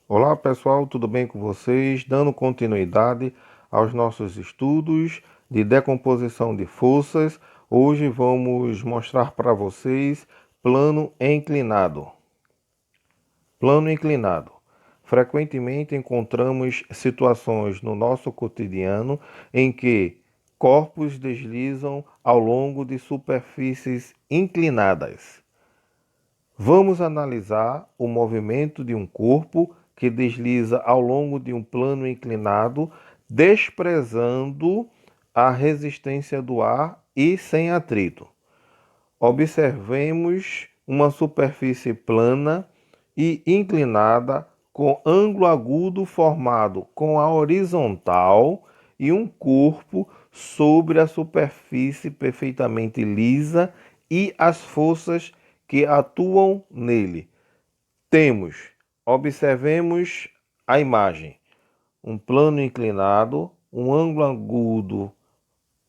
Olá pessoal, tudo bem com vocês? Dando continuidade aos nossos estudos de decomposição de forças, hoje vamos mostrar para vocês plano inclinado. Plano inclinado. Frequentemente encontramos situações no nosso cotidiano em que corpos deslizam ao longo de superfícies inclinadas. Vamos analisar o movimento de um corpo que desliza ao longo de um plano inclinado, desprezando a resistência do ar e sem atrito. Observemos uma superfície plana e inclinada com ângulo agudo formado com a horizontal e um corpo sobre a superfície perfeitamente lisa e as forças que atuam nele. Observemos a imagem, um plano inclinado, um ângulo agudo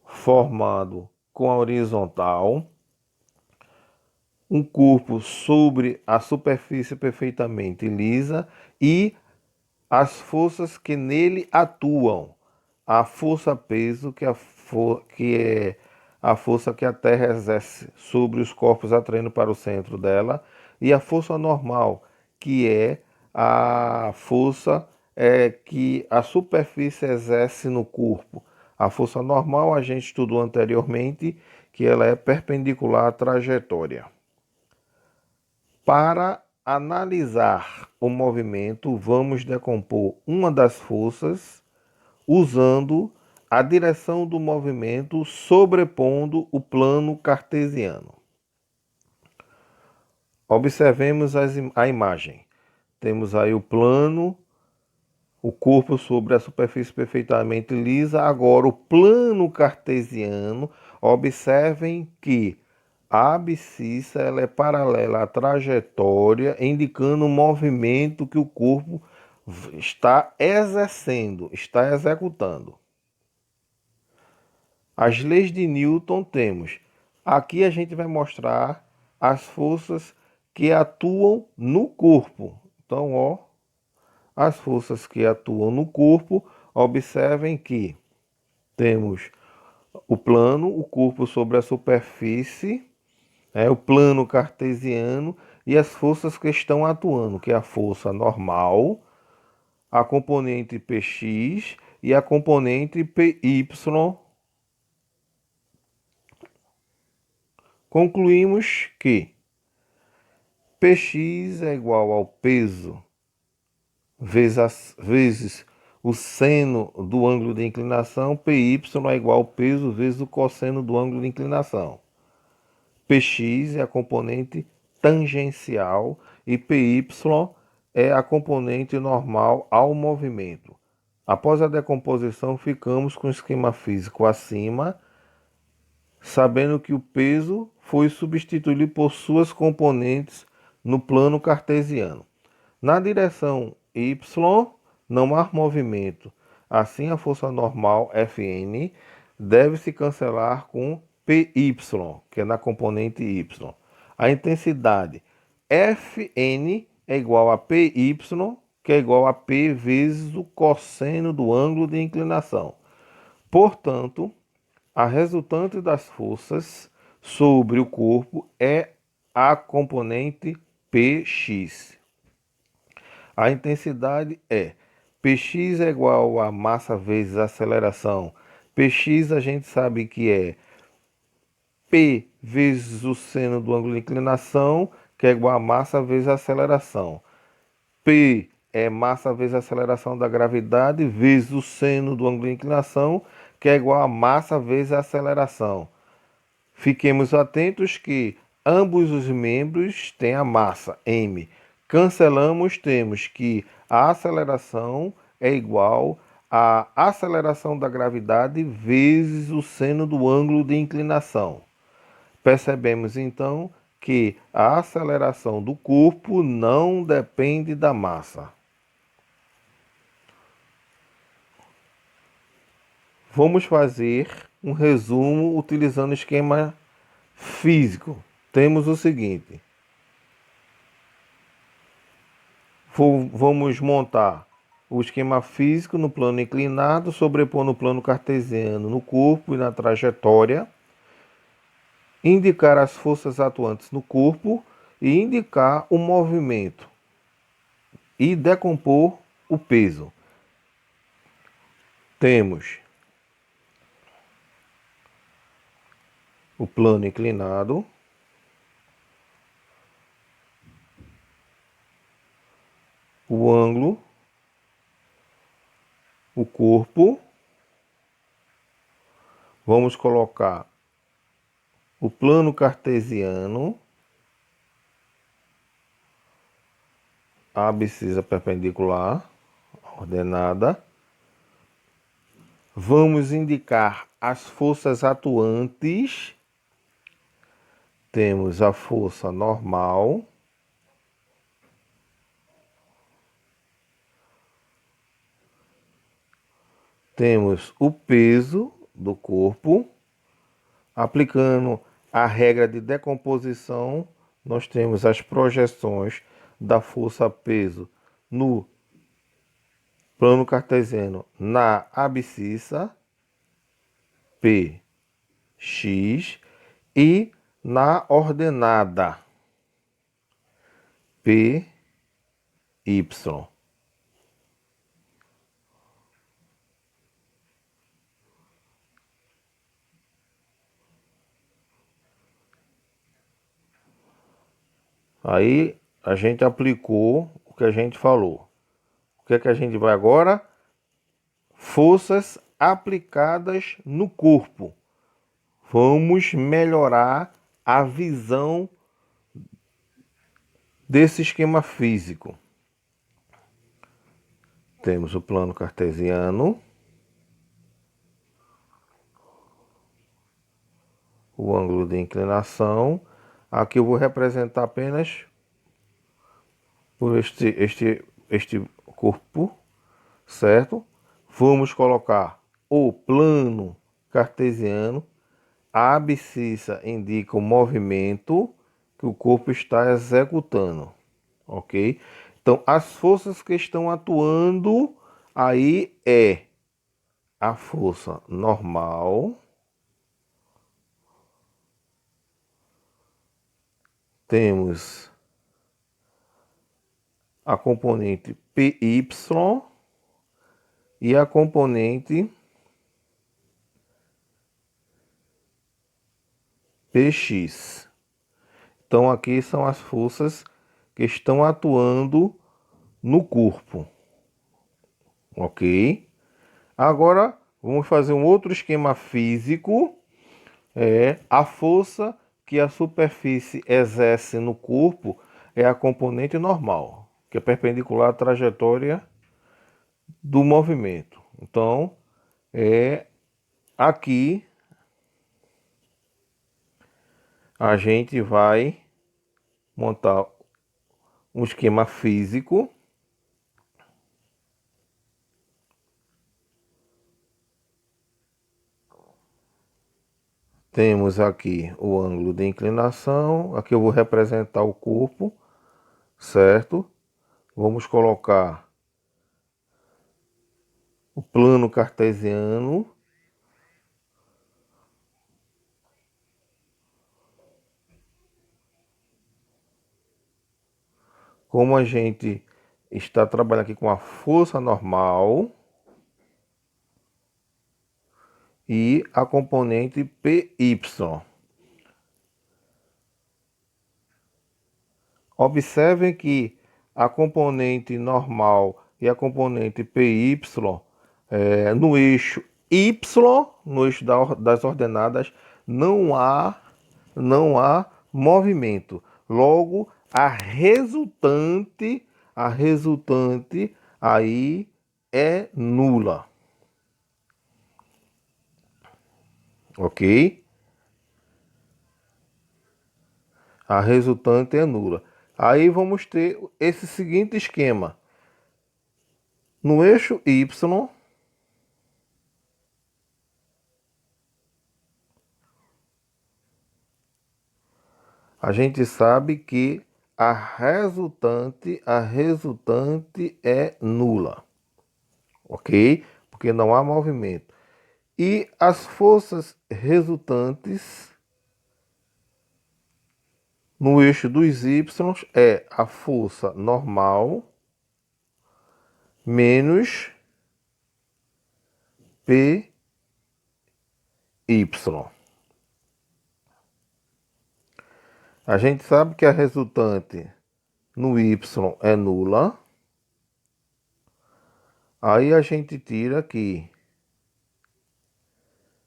formado com a horizontal, um corpo sobre a superfície perfeitamente lisa e as forças que nele atuam. A força-peso, que é a força que a Terra exerce sobre os corpos atraindo para o centro dela, e a força normal, que é a força que a superfície exerce no corpo. A força normal a gente estudou anteriormente, que ela é perpendicular à trajetória. Para analisar o movimento, vamos decompor uma das forças usando a direção do movimento sobrepondo o plano cartesiano. Observemos a imagem. Temos aí o plano, o corpo sobre a superfície perfeitamente lisa. Agora, o plano cartesiano. Observem que a abscissa ela é paralela à trajetória, indicando o movimento que o corpo está exercendo, está executando. As leis de Newton temos. Aqui a gente vai mostrar as forças que atuam no corpo. Então, ó, as forças que atuam no corpo, observem que temos o plano, o corpo sobre a superfície, o plano cartesiano e as forças que estão atuando, que é a força normal, a componente Px e a componente Py. Concluímos que Px é igual ao peso vezes o seno do ângulo de inclinação, Py é igual ao peso vezes o cosseno do ângulo de inclinação. Px é a componente tangencial e Py é a componente normal ao movimento. Após a decomposição, ficamos com o esquema físico acima, sabendo que o peso foi substituído por suas componentes no plano cartesiano. Na direção y, não há movimento. Assim, a força normal Fn deve se cancelar com Py, que é na componente y. A intensidade Fn é igual a Py, que é igual a P vezes o cosseno do ângulo de inclinação. Portanto, a resultante das forças sobre o corpo é a componente Px. A intensidade é Px é igual a massa vezes aceleração. Px a gente sabe que é P vezes o seno do ângulo de inclinação, que é igual a massa vezes a aceleração. P é massa vezes a aceleração da gravidade vezes o seno do ângulo de inclinação, que é igual a massa vezes a aceleração. Fiquemos atentos que ambos os membros têm a massa m. Cancelamos, temos que a aceleração é igual à aceleração da gravidade vezes o seno do ângulo de inclinação. Percebemos então que a aceleração do corpo não depende da massa. Vamos fazer um resumo utilizando o esquema físico. Temos o seguinte: Vamos montar o esquema físico no plano inclinado, sobrepor no plano cartesiano no corpo e na trajetória, indicar as forças atuantes no corpo e indicar o movimento e decompor o peso. Temos o plano inclinado, o ângulo, o corpo. Vamos colocar o plano cartesiano, a abscissa perpendicular, ordenada. Vamos indicar as forças atuantes. Temos a força normal, temos o peso do corpo. Aplicando a regra de decomposição, nós temos as projeções da força-peso no plano cartesiano na abscissa, P, X, e na ordenada, P, Y. Aí a gente aplicou o que a gente falou. O que é que a gente vai agora? Forças aplicadas no corpo. Vamos melhorar a visão desse esquema físico. Temos o plano cartesiano, o ângulo de inclinação. Aqui eu vou representar apenas por este corpo, certo? Vamos colocar o plano cartesiano. A abscissa indica o movimento que o corpo está executando, ok? Então, as forças que estão atuando aí é a força normal, temos a componente PY e a componente PX. Então, aqui são as forças que estão atuando no corpo, ok? Agora, vamos fazer um outro esquema físico. A força que a superfície exerce no corpo é a componente normal, que é perpendicular à trajetória do movimento. Então, aqui a gente vai montar um esquema físico. Temos aqui o ângulo de inclinação. Aqui eu vou representar o corpo, certo? Vamos colocar o plano cartesiano. Como a gente está trabalhando aqui com a força normal e a componente PY. Observem que a componente normal e a componente PY, no eixo Y, no eixo das ordenadas, não há movimento. Logo, a resultante aí é nula. Ok? A resultante é nula. Aí vamos ter esse seguinte esquema. No eixo Y, a gente sabe que a resultante é nula, ok? Porque não há movimento. E as forças resultantes no eixo dos y é a força normal menos py. A gente sabe que a resultante no y é nula. Aí a gente tira aqui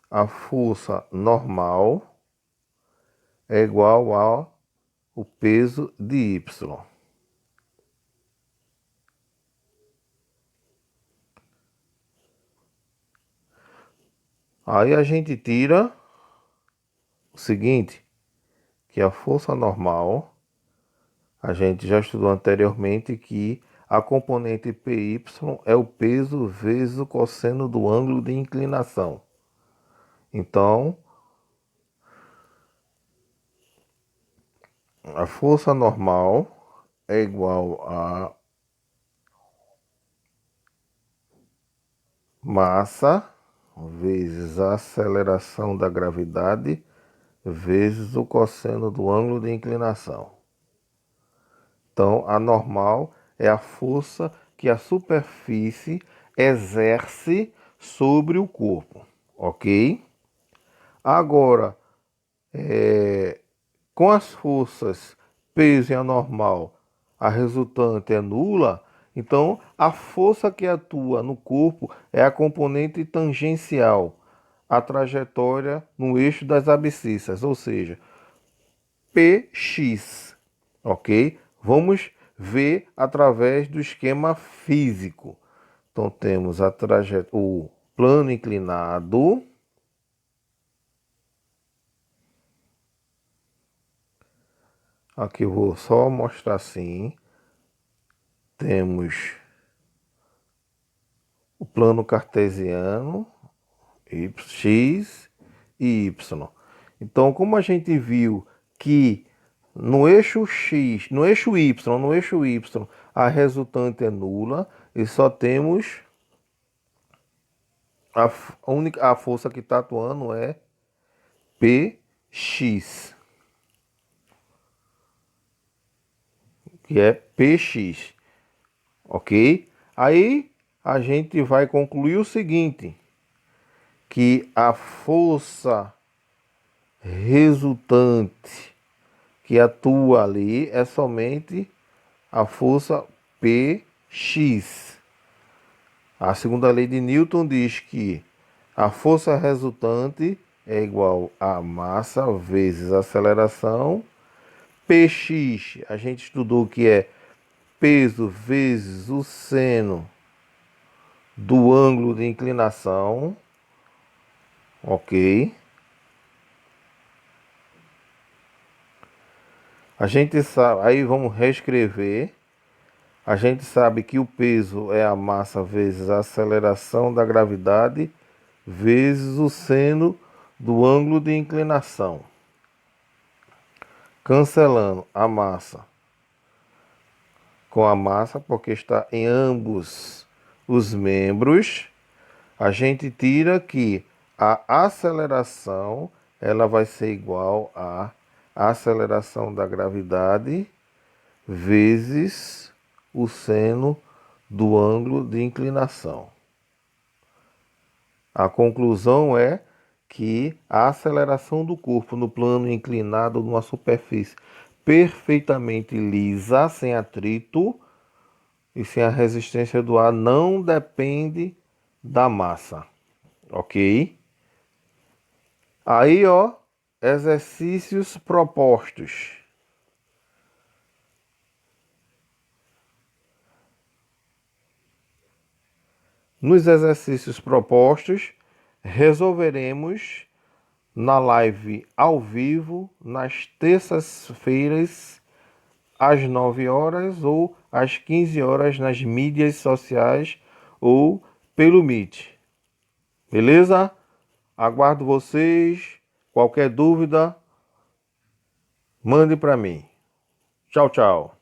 a força normal é igual ao peso de y. Aí a gente tira o seguinte, que a força normal, a gente já estudou anteriormente que a componente PY é o peso vezes o cosseno do ângulo de inclinação. Então, a força normal é igual a massa vezes a aceleração da gravidade vezes o cosseno do ângulo de inclinação. Então, a normal é a força que a superfície exerce sobre o corpo, ok? Agora, com as forças peso e a normal, a resultante é nula, então a força que atua no corpo é a componente tangencial, a trajetória no eixo das abscissas, ou seja, Px, ok? Vamos ver através do esquema físico. Então temos o plano inclinado. Aqui eu vou só mostrar assim. Temos o plano cartesiano, x e y. Então, como a gente viu que no eixo x, no eixo y, a resultante é nula e só temos a força que está atuando é Px, que é Px, ok? Aí a gente vai concluir o seguinte, que a força resultante que atua ali é somente a força Px. A segunda lei de Newton diz que a força resultante é igual a massa vezes aceleração. Px, a gente estudou que é peso vezes o seno do ângulo de inclinação, ok? A gente sabe, aí vamos reescrever. A gente sabe que o peso é a massa vezes a aceleração da gravidade vezes o seno do ângulo de inclinação. Cancelando a massa com a massa, porque está em ambos os membros, a gente tira que a aceleração ela vai ser igual à aceleração da gravidade vezes o seno do ângulo de inclinação. A conclusão é que a aceleração do corpo no plano inclinado numa superfície perfeitamente lisa, sem atrito e sem a resistência do ar, não depende da massa, ok? Aí, ó, exercícios propostos. Nos exercícios propostos, resolveremos na live ao vivo, nas terças-feiras, às 9 horas ou às 15 horas nas mídias sociais ou pelo Meet. Beleza? Aguardo vocês. Qualquer dúvida, mande para mim. Tchau, tchau.